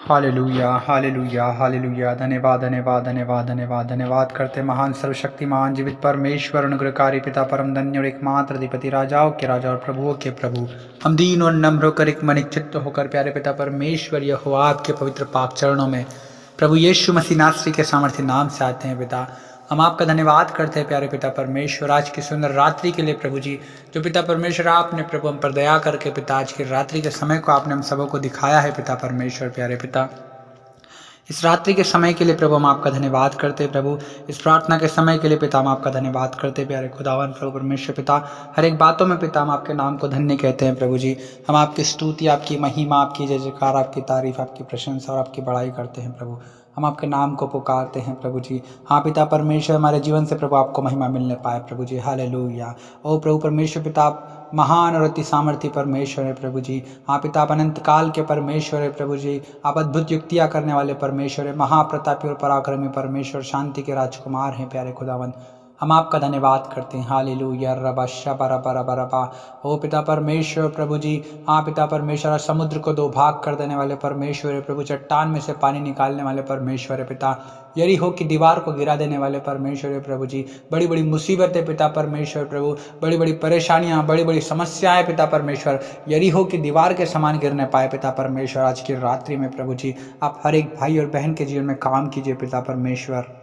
Hallelujah hallelujah hallelujah. धन्यवाद धन्यवाद धन्यवाद धन्यवाद धन्यवाद करते महान सर्वशक्तिमान जीवित परमेश्वर अनुग्रहकारी पिता परम धन्य और एकमात्र अधिपति राजाओं के राजा और प्रभुओं के प्रभु, हम दीन और नम्र होकर एक मन चित्त होकर प्यारे पिता परमेश्वर यहोवा आपके पवित्र पाक चरणों में प्रभु यीशु मसीह नासरी के सामर्थ्य नाम से आते हैं। पिता हम आपका धन्यवाद करते हैं प्यारे पिता परमेश्वर आज की सुंदर रात्रि के लिए प्रभु जी, जो पिता परमेश्वर आपने प्रभु हम पर दया करके पिता आज की रात्रि के समय को आपने हम सबों को दिखाया है। पिता परमेश्वर प्यारे पिता इस रात्रि के समय के लिए प्रभु हम आपका धन्यवाद करते हैं। प्रभु इस प्रार्थना के समय के लिए पिता हम आपका धन्यवाद करते हैं प्यारे खुदावन प्रभु परमेश्वर पिता। हर एक बातों में पिता हम आपके नाम को धन्य कहते हैं प्रभु जी। हम आपकी स्तुति, आपकी महिमा, आपकी जय जयकार, आपकी तारीफ, आपकी प्रशंसा और आपकी बड़ाई करते हैं प्रभु। हम आपके नाम को पुकारते हैं प्रभु जी। हाँ पिता परमेश्वर, हमारे जीवन से प्रभु आपको महिमा मिलने पाए प्रभु जी। हालेलुया। ओ प्रभु परमेश्वर पिता, आप महान और अति सामर्थ्य परमेश्वर है प्रभु जी। हाँ पिता, आप अनंत काल के परमेश्वर है प्रभु जी। आप अद्भुत युक्तियाँ करने वाले परमेश्वर है, महाप्रतापी और पराक्रमी परमेश्वर, शांति के राजकुमार हैं प्यारे खुदावंद। हम आपका धन्यवाद करते हैं। हालेलुया रबा शबा रबा रबा रबा। ओ पिता परमेश्वर प्रभु जी। हाँ पिता परमेश्वर, समुद्र को दो भाग कर देने वाले परमेश्वर है प्रभु, चट्टान में से पानी निकालने वाले परमेश्वर है पिता, यरीहो की दीवार को गिरा देने वाले परमेश्वर है प्रभु जी। बड़ी बड़ी मुसीबतें पिता परमेश्वर प्रभु, बड़ी बड़ी परेशानियां, बड़ी बड़ी समस्याएं पिता परमेश्वर यरीहो की दीवार के समान गिरने पाए पिता परमेश्वर। आज की रात्रि में प्रभु जी आप हर एक भाई और बहन के जीवन में काम कीजिए पिता परमेश्वर।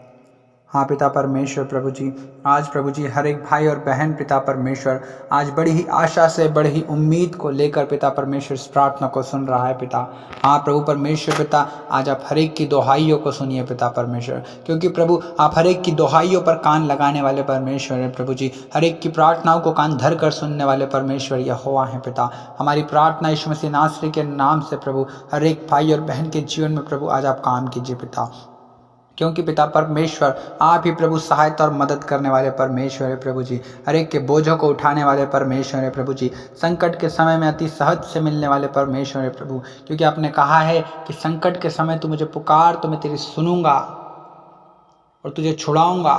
हाँ पिता परमेश्वर प्रभु जी, आज प्रभु जी हर एक भाई और बहन पिता परमेश्वर आज बड़ी ही आशा से, बड़ी ही उम्मीद को लेकर पिता परमेश्वर इस प्रार्थना को सुन रहा है पिता। हाँ प्रभु परमेश्वर पिता, आज आप हर एक की दोहाइयों को सुनिए पिता परमेश्वर, क्योंकि प्रभु आप हर एक की दोहाइयों पर कान लगाने वाले परमेश्वर है प्रभु जी। हर एक की प्रार्थनाओं को कान धर कर सुनने वाले परमेश्वर यहोवा है पिता। हमारी प्रार्थना यीशु मसीह नासरी के नाम से प्रभु हर एक भाई और बहन के जीवन में प्रभु आज आप काम कीजिए पिता, क्योंकि पिता परमेश्वर आप ही प्रभु सहायता और मदद करने वाले परमेश्वर है प्रभु जी। हर एक के बोझों को उठाने वाले परमेश्वर है प्रभु जी। संकट के समय में अति सहज से मिलने वाले परमेश्वर है प्रभु, क्योंकि आपने कहा है कि संकट के समय तू मुझे पुकार तो मैं तेरी सुनूंगा और तुझे छुड़ाऊंगा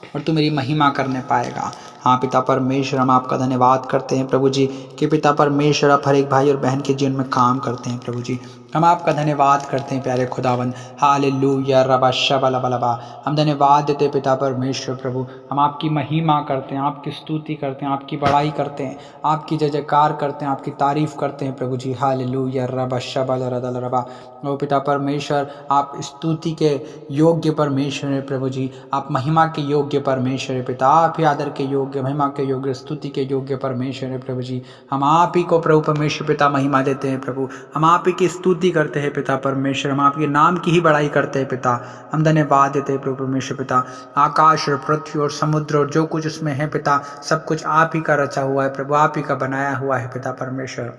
और तू मेरी महिमा करने पाएगा। हाँ पिता परमेश्वर, हम आपका धन्यवाद करते हैं प्रभु जी कि पिता परमेश्वर आप हर एक भाई और बहन के जीवन में काम करते हैं प्रभु जी। हम आपका धन्यवाद करते हैं प्यारे खुदावन। हालेलुया रबा शबा लबा लबा। हम धन्यवाद देते हैं पिता परमेश्वर प्रभु, हम आपकी महिमा करते हैं, आपकी स्तुति करते हैं, आपकी बड़ाई करते हैं, आपकी जय जयकार करते हैं, आपकी तारीफ करते हैं प्रभु जी। हालेलुया रबा शबा लरदल रबा। ओ पिता परमेश्वर, आप स्तुति के योग्य परमेश्वर है प्रभु जी, आप महिमा के योग्य परमेश्वर है पिता, आप ही आदर के योग्य, महिमा के योग्य, स्तुति के योग्य परमेश्वर है प्रभु जी। हम आप ही को प्रभु परमेश्वर पिता महिमा देते हैं प्रभु, हम आप ही की स्तुति करते हैं पिता परमेश्वर, हम आपके नाम की ही बड़ाई करते हैं पिता। हम धन्यवाद देते हैं प्रभु परमेश्वर पिता। आकाश और पृथ्वी और समुद्र और जो कुछ उसमें है पिता, सब कुछ आप ही का रचा हुआ है प्रभु, आप ही का बनाया हुआ है पिता परमेश्वर।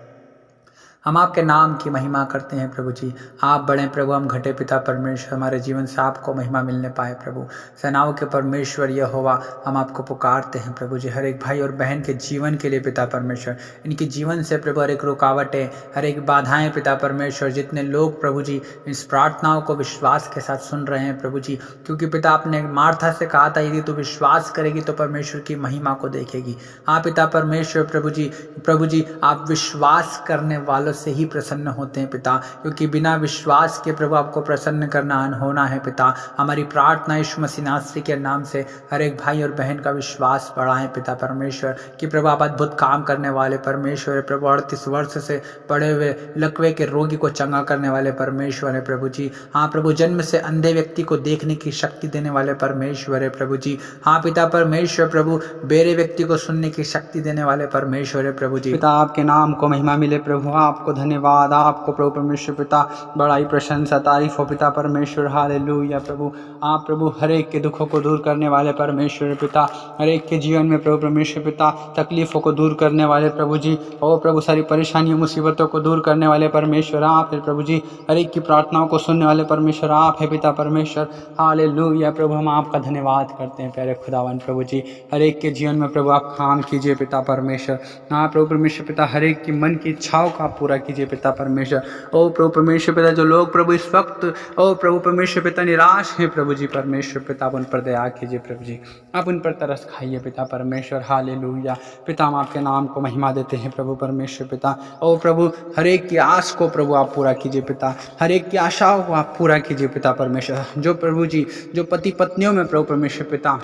हम आपके नाम की महिमा करते हैं प्रभु जी। आप बड़े प्रभु, हम घटे पिता परमेश्वर, हमारे जीवन से आपको महिमा मिलने पाए प्रभु। सेनाओं के परमेश्वर यहोवा, हम आपको पुकारते हैं प्रभु जी। हर एक भाई और बहन के जीवन के लिए पिता परमेश्वर, इनके जीवन से प्रभु हर एक रुकावटें, हर एक बाधाएं पिता परमेश्वर, जितने लोग प्रभु जी इस प्रार्थनाओं को विश्वास के साथ सुन रहे हैं प्रभु जी, क्योंकि पिता आपने मार्था से कहा था यदि तू विश्वास करेगी तो परमेश्वर की महिमा को देखेगी। हाँ पिता परमेश्वर प्रभु जी आप विश्वास करने वालों से ही प्रसन्न होते हैं पिता, क्योंकि बिना विश्वास के प्रभु आपको प्रसन्न करना अनहोना है पिता। हमारी प्रार्थना यीशु मसीह नासरी के नाम से हर एक भाई और बहन का विश्वास बढ़ाएं पिता परमेश्वर, कि प्रभु आप अद्भुत काम करने वाले परमेश्वर है प्रभु। 38 वर्ष से पड़े हुए लकवे के रोगी को चंगा करने वाले परमेश्वर है प्रभु जी। हाँ प्रभु, जन्म से अंधे व्यक्ति को देखने की शक्ति देने वाले परमेश्वर है प्रभु जी। हाँ पिता परमेश्वर प्रभु, बेरे व्यक्ति को सुनने की शक्ति देने वाले परमेश्वर है प्रभु जी। पिता आपके नाम को महिमा मिले प्रभु, आपको धन्यवाद, आपको प्रभु परमेश्वर पिता बड़ाई प्रशंसा तारीफ हो पिता परमेश्वर। हालेलुया प्रभु, आप प्रभु हर एक के दुखों को दूर करने वाले परमेश्वर पिता, हर एक के जीवन में प्रभु परमेश्वर पिता तकलीफों को दूर करने वाले प्रभु जी। और प्रभु सारी परेशानियों मुसीबतों को दूर करने वाले परमेश्वर आप है प्रभु जी। हर एक की प्रार्थनाओं को सुनने वाले परमेश्वर आप है पिता परमेश्वर। हालेलुया प्रभु, हम आपका धन्यवाद करते हैं प्यारे खुदावन प्रभु जी। हर एक के जीवन में प्रभु आप काम कीजिए पिता परमेश्वर। हाँ प्रभु परमेश्वर पिता, हर एक की मन की इच्छाओं का पूरा कीजिए पिता परमेश्वर। ओ प्रभु परमेश्वर पिता, जो लोग प्रभु इस वक्त ओ प्रभु परमेश्वर पिता निराश हैं प्रभु जी परमेश्वर पिता, आप उन पर दया कीजिए प्रभु जी, आप उन पर तरस खाइए पिता परमेश्वर। हालेलुया पिता, हम आपके नाम को महिमा देते हैं प्रभु परमेश्वर पिता। ओ प्रभु हर एक की आस को प्रभु आप पूरा कीजिए पिता, हर एक की आशाओं को आप पूरा कीजिए पिता परमेश्वर। जो प्रभु जी जो पति पत्नियों में प्रभु परमेश्वर पिता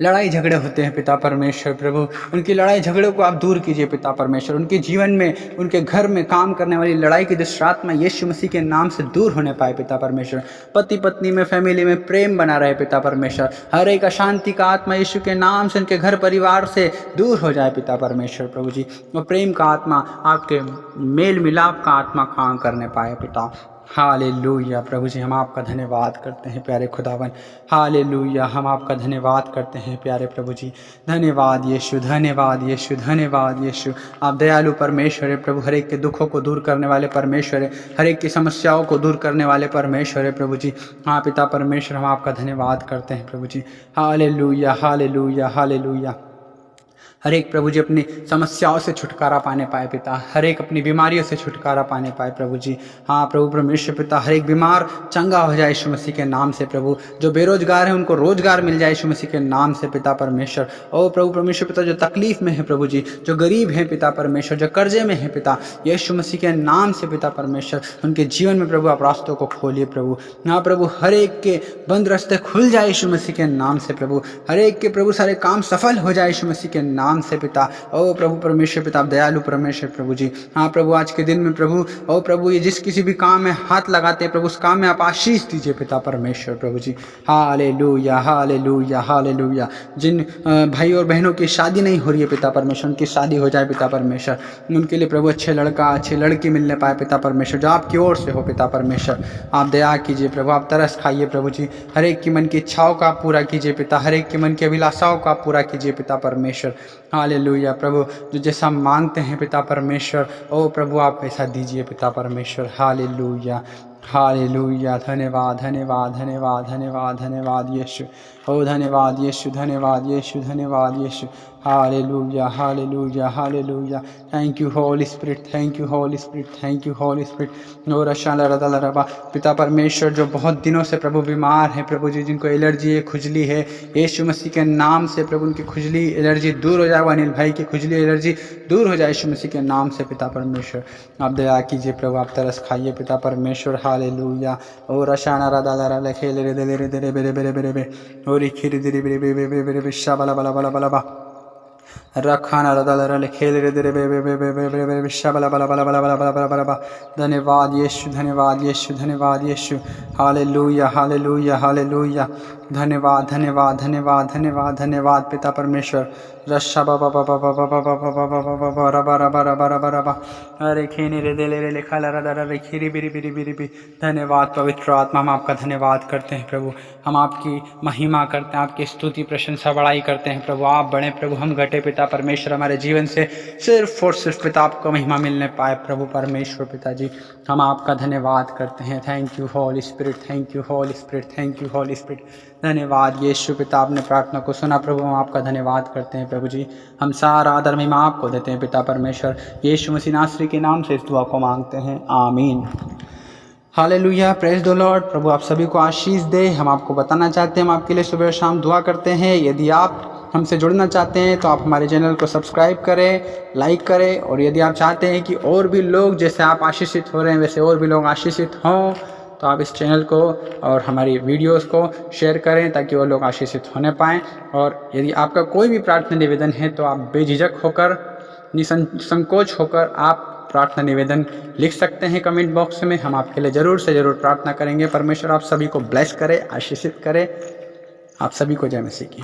लड़ाई झगड़े होते हैं पिता परमेश्वर प्रभु, उनकी लड़ाई झगड़ों को आप दूर कीजिए पिता परमेश्वर। उनके जीवन में, उनके घर में काम करने वाली लड़ाई की दुष्ट आत्मा यीशु मसीह के नाम से दूर होने पाए पिता परमेश्वर। पति पत्नी में, फैमिली में प्रेम बना रहे पिता परमेश्वर। हर एक अशांति का आत्मा यीशु के नाम से उनके घर परिवार से दूर हो जाए पिता परमेश्वर प्रभु जी। और प्रेम का आत्मा, आपके मेल मिलाप का आत्मा काम करने पाए पिता। हालेलुया प्रभु जी, हम आपका धन्यवाद करते हैं प्यारे खुदावन। हालेलुया, हम आपका धन्यवाद करते हैं प्यारे प्रभु जी। धन्यवाद यीशु, धन्यवाद यीशु, धन्यवाद यीशु। आप दयालु परमेश्वर है प्रभु, हर एक के दुखों को दूर करने वाले परमेश्वर है, हर एक की समस्याओं को दूर करने वाले परमेश्वर है प्रभु जी। हाँ पिता परमेश्वर, हम आपका धन्यवाद करते हैं प्रभु जी। Hallelujah, hallelujah, hallelujah. हर एक प्रभु जी अपनी समस्याओं से छुटकारा पाने पाए पिता, हर एक अपनी बीमारियों से छुटकारा पाने पाए प्रभु जी। हाँ प्रभु परमेश्वर पिता, हर एक बीमार चंगा हो जाए यीशु मसीह के नाम से प्रभु। जो बेरोजगार है उनको रोजगार मिल जाए यीशु मसीह के नाम से पिता परमेश्वर। ओ प्रभु परमेश्वर पिता, जो तकलीफ में है प्रभु जी, जो गरीब हैं पिता परमेश्वर, जो कर्जे में है पिता, यीशु मसीह के नाम से पिता परमेश्वर, उनके जीवन में प्रभु आप रास्तों को खोलिए प्रभु। हाँ प्रभु, हर एक के बंद रास्ते खुल जाए यीशु मसीह के नाम से प्रभु। हर एक के प्रभु सारे काम सफल हो जाए यीशु मसीह के नाम से पिता। ओ प्रभु परमेश्वर पिता, आप दयालु परमेश्वर प्रभु जी। हाँ प्रभु, आज के दिन में प्रभु, ओ प्रभु, ये जिस किसी भी काम में हाथ लगाते हैं प्रभु, उस काम में आप आशीष दीजिए पिता परमेश्वर प्रभु जी। Hallelujah, hallelujah, hallelujah. जिन भाई और बहनों की शादी नहीं हो रही है पिता परमेश्वर, उनकी शादी हो जाए पिता परमेश्वर। उनके लिए प्रभु अच्छे लड़का, अच्छी लड़की मिलने पाए पिता परमेश्वर, जो आपकी ओर से हो पिता परमेश्वर। आप दया कीजिए प्रभु, आप तरस खाइए प्रभु जी। हर एक की मन की इच्छाओं का आप पूरा कीजिए पिता, हर एक की मन की अभिलाषाओं का आप पूरा कीजिए पिता परमेश्वर। हालेलुया प्रभु, जो जैसा मांगते हैं पिता परमेश्वर, ओ प्रभु आप वैसा दीजिए पिता परमेश्वर। Hallelujah, hallelujah. धन्यवाद, धन्यवाद, धन्यवाद, धन्यवाद, धन्यवाद यीशु। ओ धन्यवाद यीशु, धन्यवाद यीशु, धन्यवाद Yeshu. Hallelujah, hallelujah, hallelujah. Thank you holy spirit, thank you holy spirit, thank you holy spirit. और रबा पिता परमेश्वर, जो बहुत दिनों से प्रभु बीमार हैं प्रभु जी, जिनको एलर्जी है, खुजली है, यीशु मसीह के नाम से प्रभु उनकी खुजली एलर्जी दूर हो जाए। अनिल भाई की खुजली एलर्जी दूर हो जाए यीशु मसीह के नाम से पिता परमेश्वर। आप दया कीजिए प्रभु, आप तरस खाइए पिता परमेश्वर। हालेलुया। और रशाना रदा खेले रे दे रे दे बेरे बेरे बेरे बे और खीर दे बेरे बेरे बेरे बिशा बला बला बला बला बा रखाना रदा खेल रे दे बे बे बे बे बे बे बे बिशा बला बला बला बला बला बला बला बा। धन्यवाद यीशु, धन्यवाद यीशु, धन्यवाद यीशु। Hallelujah, hallelujah, hallelujah. धन्यवाद, धन्यवाद, धन्यवाद, धन्यवाद, धन्यवाद पिता परमेश्वर। रशा बाबा बाबा बाबा बाबा बाबा बाबा बाबा रबा रबा रबा रबा रबा अरे खेनी रे दे ले लिखा ला रदा रे खीरी बिरी बिरी बिरी बी। धन्यवाद पवित्र आत्मा, हम आपका धन्यवाद करते हैं प्रभु, हम आपकी महिमा करते हैं, आपकी स्तुति प्रशंसा बड़ाई करते हैं प्रभु। आप बड़े प्रभु, हम घटे पिता परमेश्वर। हमारे जीवन से सिर्फ और सिर्फ पिता आपको महिमा मिलने पाए प्रभु परमेश्वर पिता जी। हम आपका धन्यवाद करते हैं। Thank you holy spirit, thank you holy spirit, thank you holy spirit. धन्यवाद यीशु पिता, आपने प्रार्थना को सुना प्रभु, हम आपका धन्यवाद करते हैं प्रभु जी। हम सारा आदर महिमा आपको देते हैं पिता परमेश्वर। यीशु मसीह नासरी के नाम से इस दुआ को मांगते हैं, amen. Hallelujah, praise the lord. प्रभु आप सभी को आशीष दे। हम आपको बताना चाहते हैं, हम आपके लिए सुबह शाम दुआ करते हैं। यदि आप हमसे जुड़ना चाहते हैं तो आप हमारे चैनल को सब्सक्राइब करें, लाइक करें। और यदि आप चाहते हैं कि और भी लोग जैसे आप आशीषित हो रहे हैं वैसे और भी लोग आशीषित हों, तो आप इस चैनल को और हमारी वीडियोस को शेयर करें ताकि वो लोग आशीषित होने पाएँ। और यदि आपका कोई भी प्रार्थना निवेदन है तो आप बेझिझक होकर, निसंकोच होकर आप प्रार्थना निवेदन लिख सकते हैं कमेंट बॉक्स में। हम आपके लिए ज़रूर से ज़रूर प्रार्थना करेंगे। परमेश्वर आप सभी को ब्लेस करे, आशीषित करे। आप सभी को जय मसीह की।